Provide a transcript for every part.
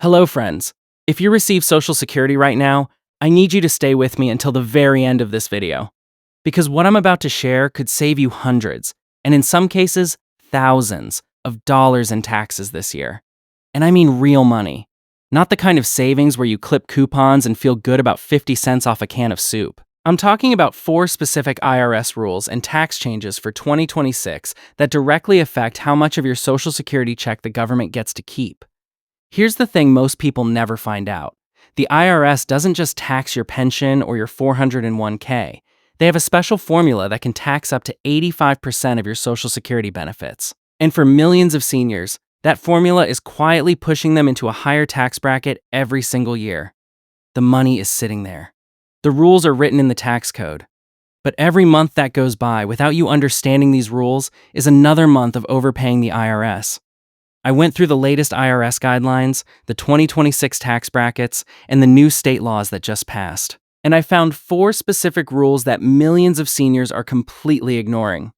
Hello, friends. If you receive Social Security right now, I need you to stay with me until the very end of this video. Because what I'm about to share could save you hundreds, and in some cases, thousands of dollars in taxes this year. And I mean real money. Not the kind of savings where you clip coupons and feel good about 50 cents off a can of soup. I'm talking about 4 specific IRS rules and tax changes for 2026 that directly affect how much of your Social Security check the government gets to keep. Here's the thing most people never find out. The IRS doesn't just tax your pension or your 401k. They have a special formula that can tax up to 85% of your Social Security benefits. And for millions of seniors, that formula is quietly pushing them into a higher tax bracket every single year. The money is sitting there. The rules are written in the tax code. But every month that goes by without you understanding these rules is another month of overpaying the IRS. I went through the latest IRS guidelines, the 2026 tax brackets, and the new state laws that just passed. And I found 4 specific rules that millions of seniors are completely ignoring.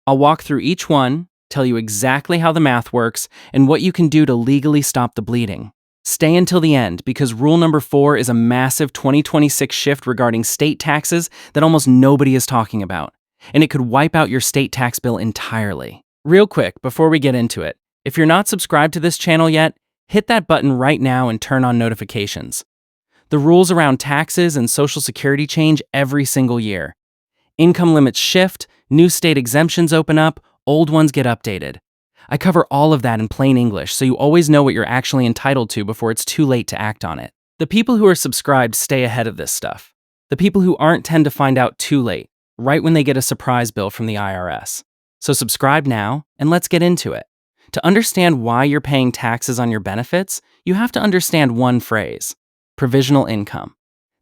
I'll walk through each one, tell you exactly how the math works, and what you can do to legally stop the bleeding. Stay until the end because rule number 4 is a massive 2026 shift regarding state taxes that almost nobody is talking about. And it could wipe out your state tax bill entirely. Real quick, before we get into it, if you're not subscribed to this channel yet, hit that button right now and turn on notifications. The rules around taxes and Social Security change every single year. Income limits shift, new state exemptions open up, old ones get updated. I cover all of that in plain English so you always know what you're actually entitled to before it's too late to act on it. The people who are subscribed stay ahead of this stuff. The people who aren't tend to find out too late, right when they get a surprise bill from the IRS. So subscribe now and let's get into it. To understand why you're paying taxes on your benefits, you have to understand one phrase: provisional income.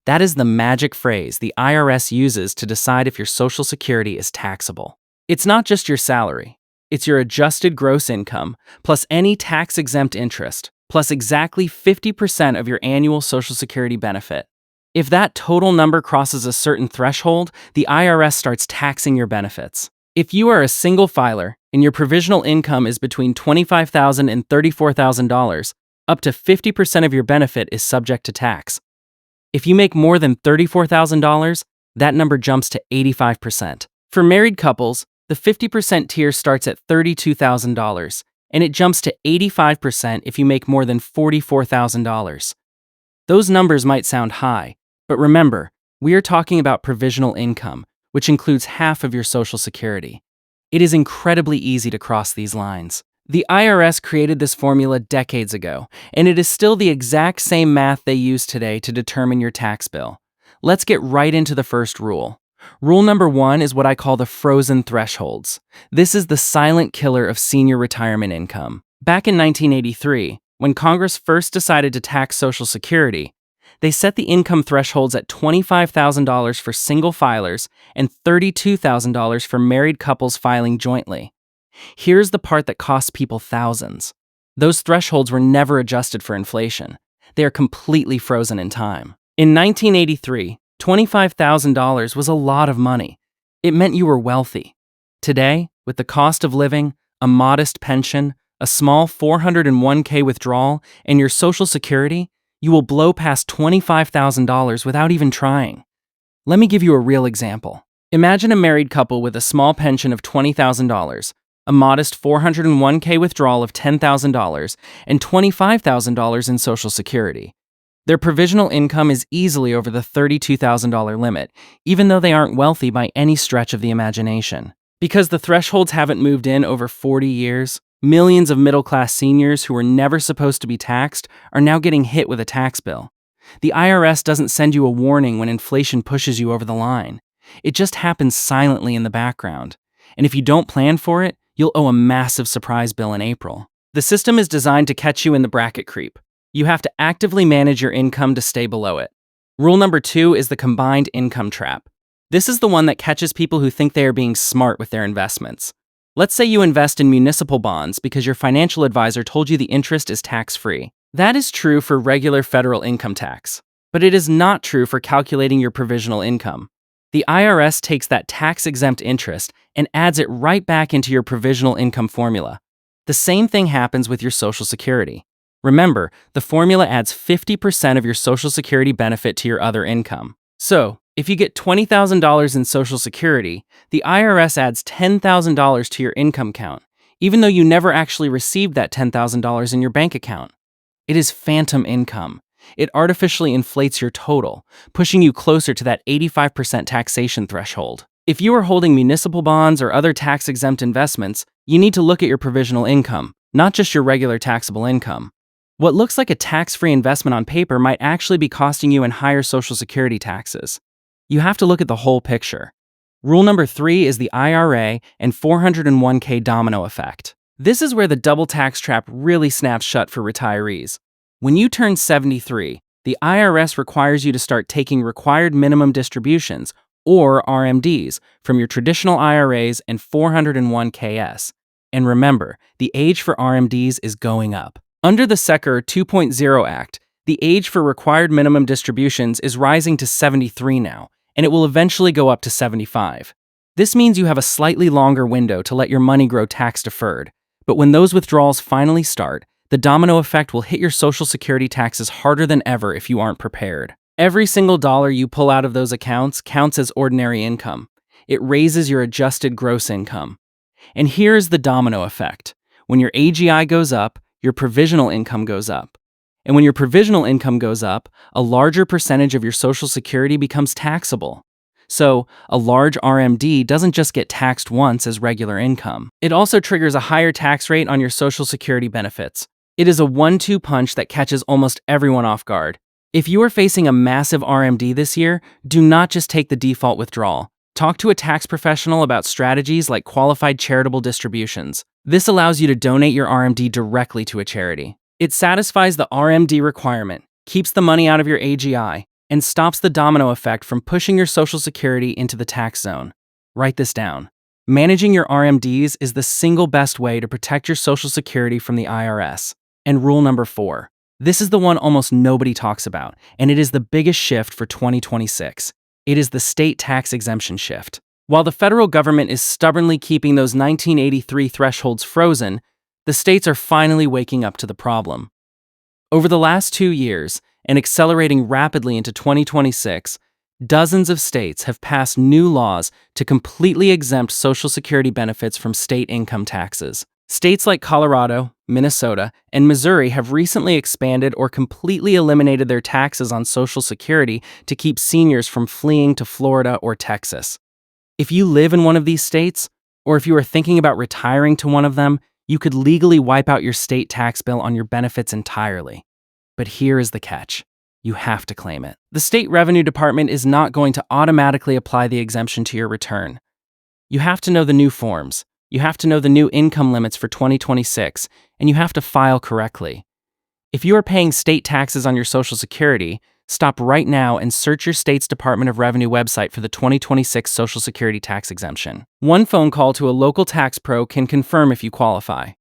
That is the magic phrase the IRS uses to decide if your Social Security is taxable. It's not just your salary. It's your adjusted gross income, plus any tax-exempt interest, plus exactly 50% of your annual Social Security benefit. If that total number crosses a certain threshold, the IRS starts taxing your benefits. If you are a single filer and your provisional income is between $25,000 and $34,000, up to 50% of your benefit is subject to tax. If you make more than $34,000, that number jumps to 85%. For married couples, the 50% tier starts at $32,000, and it jumps to 85% if you make more than $44,000. Those numbers might sound high, but remember, we are talking about provisional income, which includes half of your Social Security. It is incredibly easy to cross these lines. The IRS created this formula decades ago, and it is still the exact same math they use today to determine your tax bill. Let's get right into the first rule. Rule number 1 is what I call the frozen thresholds. This is the silent killer of senior retirement income. Back in 1983, when Congress first decided to tax Social Security, they set the income thresholds at $25,000 for single filers and $32,000 for married couples filing jointly. Here's the part that costs people thousands. Those thresholds were never adjusted for inflation. They are completely frozen in time. In 1983, $25,000 was a lot of money. It meant you were wealthy. Today, with the cost of living, a modest pension, a small 401k withdrawal, and your Social Security, you will blow past $25,000 without even trying. Let me give you a real example. Imagine a married couple with a small pension of $20,000, a modest 401k withdrawal of $10,000, and $25,000 in Social Security. Their provisional income is easily over the $32,000 limit, even though they aren't wealthy by any stretch of the imagination. Because the thresholds haven't moved in over 40 years, millions of middle-class seniors who were never supposed to be taxed are now getting hit with a tax bill. The IRS doesn't send you a warning when inflation pushes you over the line. It just happens silently in the background. And if you don't plan for it, you'll owe a massive surprise bill in April. The system is designed to catch you in the bracket creep. You have to actively manage your income to stay below it. Rule number 2 is the combined income trap. This is the one that catches people who think they are being smart with their investments. Let's say you invest in municipal bonds because your financial advisor told you the interest is tax-free. That is true for regular federal income tax, but it is not true for calculating your provisional income. The IRS takes that tax-exempt interest and adds it right back into your provisional income formula. The same thing happens with your Social Security. Remember, the formula adds 50% of your Social Security benefit to your other income. So, if you get $20,000 in Social Security, the IRS adds $10,000 to your income count, even though you never actually received that $10,000 in your bank account. It is phantom income. It artificially inflates your total, pushing you closer to that 85% taxation threshold. If you are holding municipal bonds or other tax-exempt investments, you need to look at your provisional income, not just your regular taxable income. What looks like a tax-free investment on paper might actually be costing you in higher Social Security taxes. You have to look at the whole picture. Rule number 3 is the IRA and 401k domino effect. This is where the double tax trap really snaps shut for retirees. When you turn 73, the IRS requires you to start taking required minimum distributions, or RMDs, from your traditional IRAs and 401ks. And remember, the age for RMDs is going up. Under the SECR 2.0 Act, the age for required minimum distributions is rising to 73 now, and it will eventually go up to 75. This means you have a slightly longer window to let your money grow tax-deferred. But when those withdrawals finally start, the domino effect will hit your Social Security taxes harder than ever if you aren't prepared. Every single dollar you pull out of those accounts counts as ordinary income. It raises your adjusted gross income. And here's the domino effect. When your AGI goes up, your provisional income goes up. And when your provisional income goes up, a larger percentage of your Social Security becomes taxable. So, a large RMD doesn't just get taxed once as regular income. It also triggers a higher tax rate on your Social Security benefits. It is a 1-2 punch that catches almost everyone off guard. If you are facing a massive RMD this year, do not just take the default withdrawal. Talk to a tax professional about strategies like qualified charitable distributions. This allows you to donate your RMD directly to a charity. It satisfies the RMD requirement, keeps the money out of your AGI, and stops the domino effect from pushing your Social Security into the tax zone. Write this down. Managing your RMDs is the single best way to protect your Social Security from the IRS. And rule number 4. This is the one almost nobody talks about, and it is the biggest shift for 2026. It is the State Tax Exemption shift. While the federal government is stubbornly keeping those 1983 thresholds frozen, the states are finally waking up to the problem. Over the last 2 years, and accelerating rapidly into 2026, dozens of states have passed new laws to completely exempt Social Security benefits from state income taxes. States like Colorado, Minnesota, and Missouri have recently expanded or completely eliminated their taxes on Social Security to keep seniors from fleeing to Florida or Texas. If you live in one of these states, or if you are thinking about retiring to one of them, you could legally wipe out your state tax bill on your benefits entirely. But here is the catch. You have to claim it. The state revenue department is not going to automatically apply the exemption to your return. You have to know the new forms. You have to know the new income limits for 2026, and you have to file correctly. If you are paying state taxes on your Social Security, stop right now and search your state's Department of Revenue website for the 2026 Social Security tax exemption. One phone call to a local tax pro can confirm if you qualify.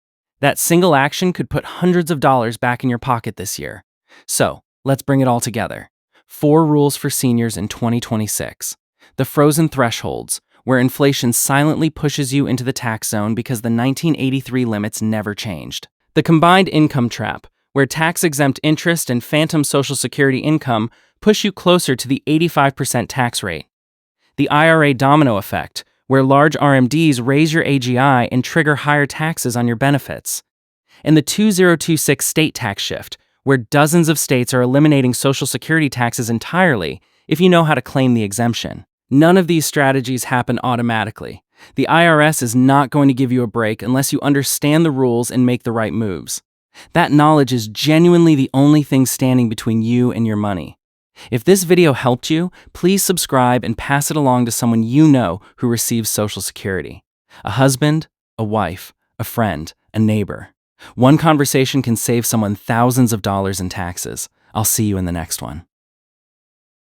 That single action could put hundreds of dollars back in your pocket this year. So, let's bring it all together. 4 rules for seniors in 2026. The frozen thresholds, where inflation silently pushes you into the tax zone because the 1983 limits never changed. The combined income trap, where tax-exempt interest and phantom Social Security income push you closer to the 85% tax rate. The IRA domino effect, where large RMDs raise your AGI and trigger higher taxes on your benefits. And the 2026 state tax shift, where dozens of states are eliminating Social Security taxes entirely if you know how to claim the exemption. None of these strategies happen automatically. The IRS is not going to give you a break unless you understand the rules and make the right moves. That knowledge is genuinely the only thing standing between you and your money. If this video helped you, please subscribe and pass it along to someone you know who receives Social Security. A husband, a wife, a friend, a neighbor. One conversation can save someone thousands of dollars in taxes. I'll see you in the next one.